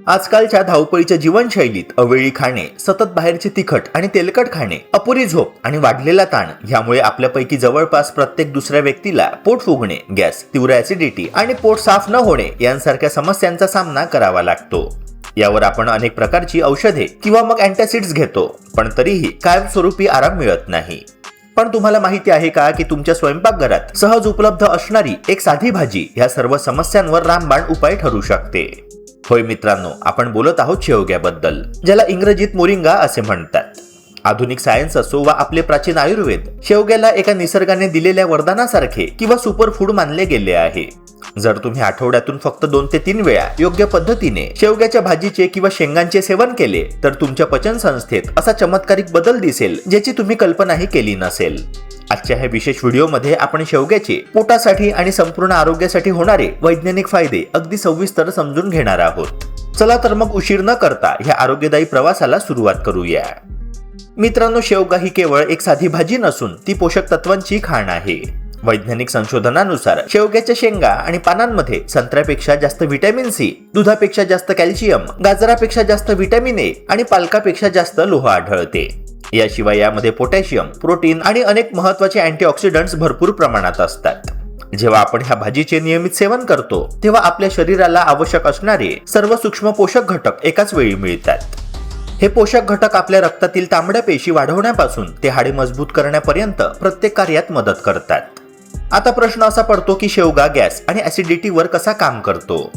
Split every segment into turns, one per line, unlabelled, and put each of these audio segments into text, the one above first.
आजकालच्या धावपळीच्या जीवनशैलीत अवेळी खाणे, सतत बाहेरचे तिखट आणि तेलकट खाणे, अपुरी झोप आणि वाढलेला ताण यामुळे आपल्यापैकी जवळपास प्रत्येक दुसऱ्या व्यक्तीला पोट फुगणे, गॅस, तीव्र ऍसिडिटी आणि पोट साफ न होणे यांसारख्या समस्यांचा सामना करावा लागतो. यावर आपण अनेक प्रकारची औषधे किंवा मग अँटासिड्स घेतो, पण तरीही कायमस्वरूपी आराम मिळत नाही. पण तुम्हाला माहिती आहे का की तुमच्या स्वयंपाकघरात सहज उपलब्ध असणारी एक साधी भाजी या सर्व समस्यांवर रामबाण उपाय ठरू शकते. होय मित्रांनो, आपण बोलत आहोत शेवग्याबद्दल, ज्याला इंग्रजीत मोरिंगा असे म्हणतात. आधुनिक सायन्स असो वा आपले प्राचीन आयुर्वेद, शेवग्याला एका निसर्गाने दिलेल्या वरदानासारखे किंवा सुपर फूड मानले गेले आहे. जर तुम्ही आठवड्यातून फक्त 2 ते 3 वेळा योग्य पद्धतीने शेवग्याच्या भाजीचे किंवा शेंगांचे सेवन केले तर तुमच्या पचन संस्थेत असा चमत्कारिक बदल दिसेल ज्याची तुम्ही कल्पनाही केली नसेल. आजच्या ह्या विशेष व्हिडिओमध्ये आपण शेवग्याचे पोटासाठी आणि संपूर्ण आरोग्यासाठी होणारे वैज्ञानिक फायदे अगदी सविस्तर समजून घेणार आहोत. चला तर मग उशीर न करता ह्या आरोग्यदायी प्रवासाला सुरुवात करूया. मित्रांनो, शेवगा ही केवळ एक साधी भाजी नसून ती पोषक तत्वांची खाण आहे. वैज्ञानिक संशोधनानुसार शेवग्याच्या शेंगा आणि पानांमध्ये संत्र्यापेक्षा जास्त व्हिटॅमिन सी, दुधापेक्षा जास्त कॅल्शियम, गाजरापेक्षा जास्त व्हिटॅमिन ए आणि पालकापेक्षा जास्त लोह आढळते. याशिवाय यामध्ये पोटॅशियम, प्रोटीन आणि अनेक महत्त्वाचे अँटीऑक्सिडंट्स भरपूर प्रमाणात असतात. जेव्हा आपण ह्या भाजीचे नियमित सेवन करतो तेव्हा आपल्या शरीराला आवश्यक असणारे सर्व सूक्ष्म पोषक घटक एकाच वेळी मिळतात. हे पोषक घटक आपल्या रक्तातील तांबड्या पेशी वाढवण्यापासून ते हाडे मजबूत करण्यापर्यंत प्रत्येक कार्यात मदत करतात. आता प्रश्न असा पडतो की शेवगा गॅस आणि ऍसिडिटीवर कसा काम करतो.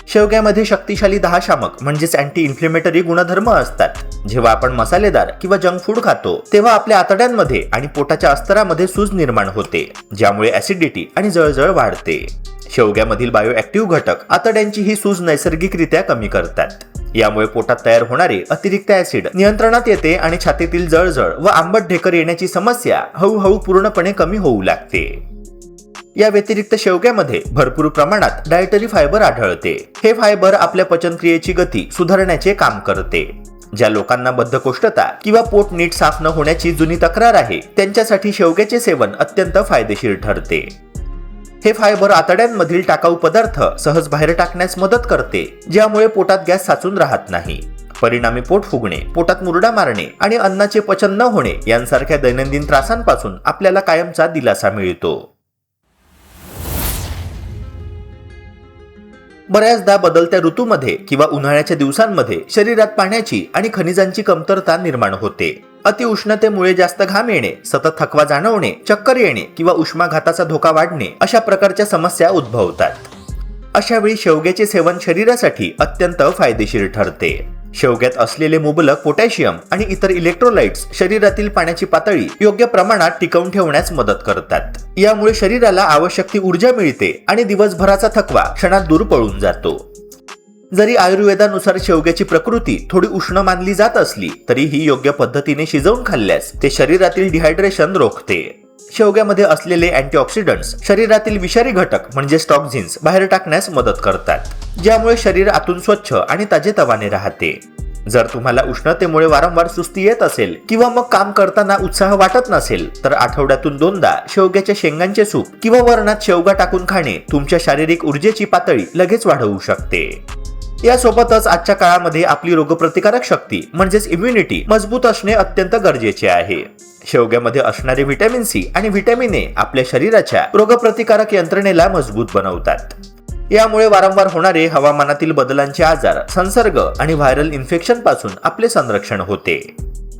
शेवग्यामध्ये शक्तिशाली 10 शामक म्हणजेच अँटी इन्फ्लेमेटरी गुणधर्म असतात. जेव्हा आपण मसालेदार किंवा जंक फूड खातो तेव्हा आपल्या आतड्यांमध्ये आणि पोटाच्या अस्तरामध्ये सूज निर्माण होते, ज्यामुळे ऍसिडिटी आणि जळजळ वाढते. शेवग्यामधील बायोऍक्टिव्ह घटक आतड्यांची ही सूज नैसर्गिकरित्या कमी करतात. यामुळे पोटात तयार होणारे अतिरिक्त ऍसिड नियंत्रणात येते आणि छातीतील जळजळ व आंबट ढेकर येण्याची समस्या हळूहळू पूर्णपणे कमी होऊ लागते. या व्यतिरिक्त शेवग्यामध्ये भरपूर प्रमाणात डायटरी फायबर आढळते. हे फायबर आपल्या पचनक्रियेची गती सुधारण्याचे काम करते. ज्या लोकांना बद्धकोष्ठता किंवा पोट नीट साफ न होण्याची जुनी तक्रार आहे त्यांच्यासाठी शेवग्याचे सेवन अत्यंत फायदेशीर ठरते. हे फायबर आतड्यांमधील टाकाऊ पदार्थ सहज बाहेर टाकण्यास मदत करते, ज्यामुळे पोटात गॅस साचून राहत नाही. परिणामी पोट फुगणे, पोटात मुरडा मारणे आणि अन्नाचे पचन न होणे यांसारख्या दैनंदिन त्रासांपासून आपल्याला कायमचा दिलासा मिळतो. बऱ्याचदा बदलत्या ऋतूमध्ये किंवा उन्हाळ्याच्या दिवसांमध्ये शरीरात पाण्याची आणि खनिजांची कमतरता निर्माण होते. अतिउष्णतेमुळे जास्त घाम येणे, सतत थकवा जाणवणे, चक्कर येणे किंवा उष्माघाताचा धोका वाढणे अशा प्रकारच्या समस्या उद्भवतात. अशा वेळी शेवग्याचे सेवन शरीरासाठी अत्यंत फायदेशीर ठरते. शेवग्यात असलेले मुबलक पोटॅशियम आणि इतर इलेक्ट्रोलाइट्स शरीरातील पाण्याची पातळी योग्य प्रमाणात टिकवून ठेवण्यास मदत करतात. यामुळे शरीराला आवश्यक ती ऊर्जा मिळते आणि दिवसभराचा थकवा क्षणात दूर पळून जातो. जरी आयुर्वेदानुसार शेवग्याची प्रकृती थोडी उष्ण मानली जात असली तरीही योग्य पद्धतीने शिजवून खाल्ल्यास ते शरीरातील डिहायड्रेशन रोखते. शेवग्यामध्ये असलेले अँटीऑक्सिडंट्स शरीरातील विषारी घटक म्हणजे टॉक्झिन्स बाहेर टाकण्यास मदत करतात, ज्यामुळे शरीर आतून स्वच्छ आणि ताजेतवाने राहते. जर तुम्हाला उष्णतेमुळे वारंवार सुस्ती येत असेल किंवा मग काम करताना उत्साह वाटत नसेल तर आठवड्यातून 2दा शेवग्याच्या शेंगांचे सूप किंवा वरणात शेवगा टाकून खाणे तुमच्या शारीरिक ऊर्जेची पातळी लगेच वाढवू शकते. यासोबतच आजच्या काळामध्ये आपली रोगप्रतिकारक शक्ती म्हणजेच इम्युनिटी मजबूत असणे अत्यंत गरजेचे आहे. शेवग्यामध्ये असणारे व्हिटॅमिन सी आणि व्हिटॅमिन ए आपल्या शरीराच्या रोगप्रतिकारक यंत्रणेला मजबूत बनवतात. यामुळे वारंवार होणारे हवामानातील बदलांचे आजार, संसर्ग आणि व्हायरल इन्फेक्शन पासून आपले संरक्षण होते.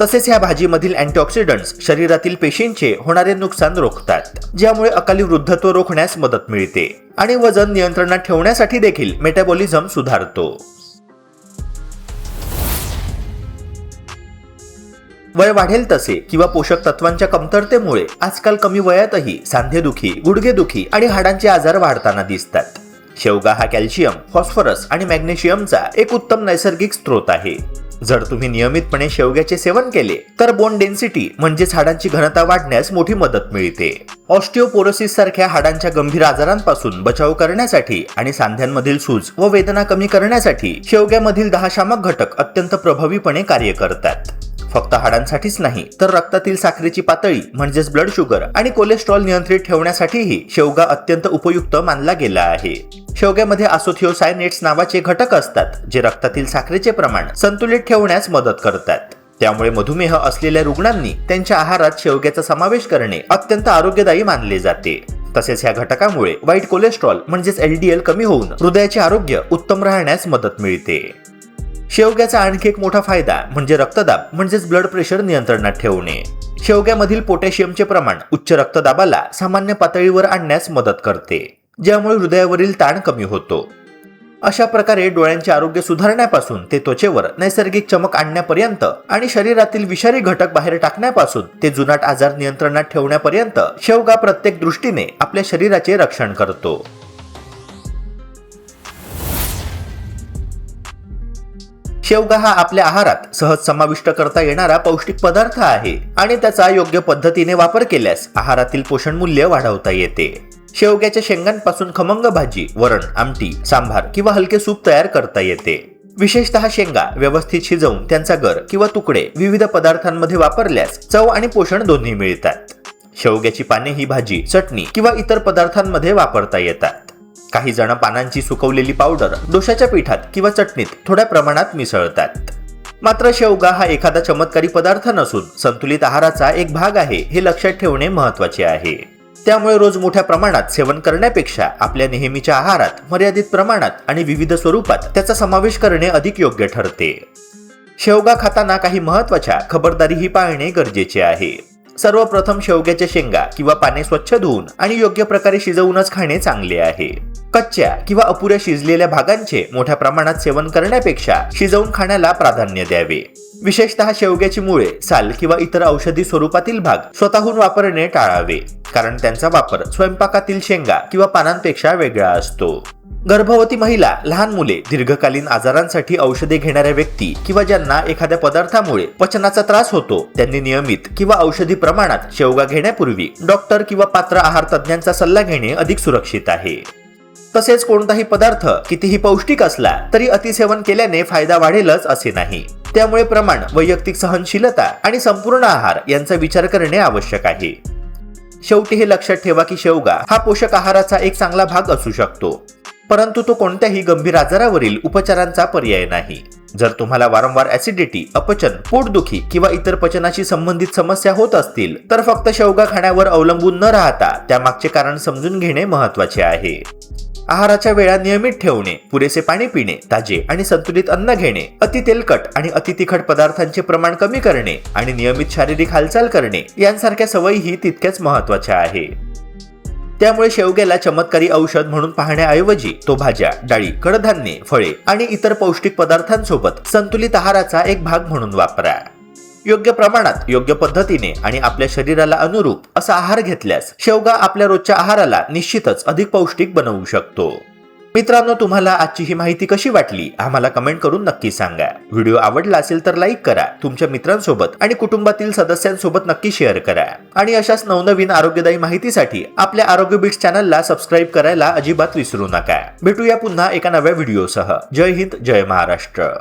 तसेच ह्या भाजीमधील अँटीऑक्सिडंट्स शरीरातील पेशींचे होणारे नुकसान रोखतात, ज्यामुळे अकाली वृद्धत्व रोखण्यास मदत मिळते आणि वजन नियंत्रणात ठेवण्यासाठी देखील मेटाबॉलिझम सुधारतो. वय वाढेल तसे किंवा पोषक तत्वांच्या कमतरतेमुळे आजकाल कमी वयातही सांधेदुखी, गुडघेदुखी आणि हाडांचे आजार वाढताना दिसतात. शेवगा हा कॅल्शियम, फॉस्फरस आणि मॅग्नेशियमचा एक उत्तम नैसर्गिक स्रोत आहे. जर तुम्ही नियमितपणे शेवग्याचे सेवन केले तर बोन डेन्सिटी म्हणजेच हाडांची घनता वाढण्यास मोठी मदत मिळते. ऑस्टिओपोरोसिस सारख्या हाडांच्या गंभीर आजारांपासून बचाव करण्यासाठी आणि सांध्यांमधील सूज व वेदना कमी करण्यासाठी शेवग्यामधील 10 शामक घटक अत्यंत प्रभावीपणे कार्य करतात. फक्त हाडांसाठीच नाही तर रक्तातील साखरेची पातळी म्हणजेच ब्लड शुगर आणि कोलेस्ट्रॉल नियंत्रित ठेवण्यासाठीही शेवगा अत्यंत उपयुक्त मानला गेला आहे. शेवग्यामध्ये आसोथिओसायनेट्स नावाचे घटक असतात जे रक्तातील साखरेचे प्रमाण संतुलित ठेवण्यास मदत करतात. त्यामुळे मधुमेह असलेल्या रुग्णांनी त्यांच्या आहारात शेवग्याचा समावेश करणे अत्यंत आरोग्यदायी मानले जाते. तसेच ह्या घटकामुळे वाईट कोलेस्ट्रॉल म्हणजेच LDL कमी होऊन हृदयाचे आरोग्य उत्तम राहण्यास मदत मिळते. शेवग्याचा आणखी एक मोठा फायदा म्हणजे रक्तदाब म्हणजेच ब्लड प्रेशर नियंत्रणात ठेवणे. शेवग्यामधील पोटॅशियमचे प्रमाण उच्च रक्तदाबाला सामान्य पातळीवर आणण्यास मदत करते, ज्यामुळे हृदयावरील ताण कमी होतो. अशा प्रकारे डोळ्यांचे आरोग्य सुधारण्यापासून ते त्वचेवर नैसर्गिक चमक आणण्यापर्यंत आणि शरीरातील विषारी घटक बाहेर टाकण्यापासून ते जुनाट आजार नियंत्रणात ठेवण्यापर्यंत शेवगा प्रत्येक दृष्टीने आपल्या शरीराचे रक्षण करतो. शेवगा हा आपल्या आहारात सहज समाविष्ट करता येणारा पौष्टिक पदार्थ आहे आणि त्याचा योग्य पद्धतीने वापर केल्यास आहारातील पोषण मूल्य वाढवता येते. शेवग्याच्या शेंगांपासून खमंग भाजी, वरण, आमटी, सांभार किंवा हलके सूप तयार करता येते. विशेषतः शेंगा व्यवस्थित शिजवून त्यांचा गर किंवा तुकडे विविध पदार्थांमध्ये वापरल्यास चव आणि पोषण दोन्ही मिळतात. शेवग्याची पाने ही भाजी, चटणी किंवा इतर पदार्थांमध्ये वापरता येतात. काही जण पानांची सुकवलेली पावडर डोशाच्या पिठात किंवा चटणीत थोड्या प्रमाणात मिसळतात. मात्र शेवगा हा एखादा चमत्कारी पदार्थ नसून संतुलित आहाराचा एक भाग आहे हे लक्षात ठेवणे महत्त्वाचे आहे. त्यामुळे रोज मोठ्या प्रमाणात सेवन करण्यापेक्षा आपल्या नेहमीच्या आहारात मर्यादित प्रमाणात आणि विविध स्वरूपात त्याचा समावेश करणे अधिक योग्य ठरते. शेवगा खाताना काही महत्त्वाच्या खबरदारीही पाळणे गरजेचे आहे. सर्वप्रथम शेवग्याच्या शेंगा किंवा पाने स्वच्छ धुवून आणि योग्य प्रकारे शिजवूनच खाणे चांगले आहे. कच्च्या किंवा अपुऱ्या शिजलेल्या भागांचे मोठ्या प्रमाणात सेवन करण्यापेक्षा शिजवून खाण्याला प्राधान्य द्यावे. विशेषतः शेवग्याची मुळे, साल किंवा इतर औषधी स्वरूपातील भाग स्वतःहून वापरणे टाळावे, कारण त्यांचा वापर स्वयंपाकातील शेंगा किंवा पानांपेक्षा वेगळा असतो. गर्भवती महिला, लहान मुले, दीर्घकालीन आजारांसाठी औषधे घेणाऱ्या व्यक्ती किंवा ज्यांना एखाद्या पदार्थामुळे पचनाचा त्रास होतो त्यांनी नियमित किंवा औषधी प्रमाणात शेवगा घेण्यापूर्वी डॉक्टर किंवा पात्र आहार तज्ञांचा सल्ला घेणे अधिक सुरक्षित आहे. तसेच कोणताही पदार्थ कितीही पौष्टिक असला तरी अतिसेवन केल्याने फायदा वाढेलच असे नाही. त्यामुळे प्रमाण, वैयक्तिक सहनशीलता आणि संपूर्ण आहार यांचा विचार करणे आवश्यक आहे. शेवटी हे लक्षात ठेवा की शेवगा हा पोषक आहाराचा एक चांगला भाग असू शकतो, परंतु तो कोणत्याही गंभीर आजारावरील उपचारांचा पर्याय नाही. जर तुम्हाला वारंवार ऍसिडिटी, अपचन, पोटदुखी किंवा इतर पचनाशी संबंधित समस्या होत असतील तर फक्त शेवगा खाण्यावर अवलंबून न राहता त्यामागचे कारण समजून घेणे महत्त्वाचे आहे. आहाराच्या वेळा नियमित ठेवणे, पुरेसे पाणी पिणे, ताजे आणि संतुलित अन्न घेणे, अति तेलकट आणि अति तिखट पदार्थांचे प्रमाण कमी करणे आणि नियमित शारीरिक हालचाल करणे यांसारख्या सवयीही तितक्याच महत्त्वाच्या आहे. त्यामुळे शेवग्याला चमत्कारी औषध म्हणून पाहण्याऐवजी तो भाज्या, डाळी, कडधान्ये, फळे आणि इतर पौष्टिक पदार्थांसोबत संतुलित आहाराचा एक भाग म्हणून वापरा. योग्य प्रमाणात, योग्य पद्धतीने आणि आपल्या शरीराला अनुरूप असा आहार घेतल्यास शेवगा आपल्या रोजच्या आहाराला निश्चितच अधिक पौष्टिक बनवू शकतो. मित्रांनो, तुम्हाला आजची ही माहिती कशी वाटली आम्हाला कमेंट करून नक्की सांगा. व्हिडिओ आवडला असेल तर लाईक करा, तुमच्या मित्रांसोबत आणि कुटुंबातील सदस्यांसोबत नक्की शेअर करा आणि अशाच नवनवीन आरोग्यदायी माहितीसाठी आपल्या आरोग्य बिट्स चॅनलला सबस्क्राईब करायला अजिबात विसरू नका. भेटूया पुन्हा एका नव्या व्हिडिओसह. जय हिंद, जय महाराष्ट्र.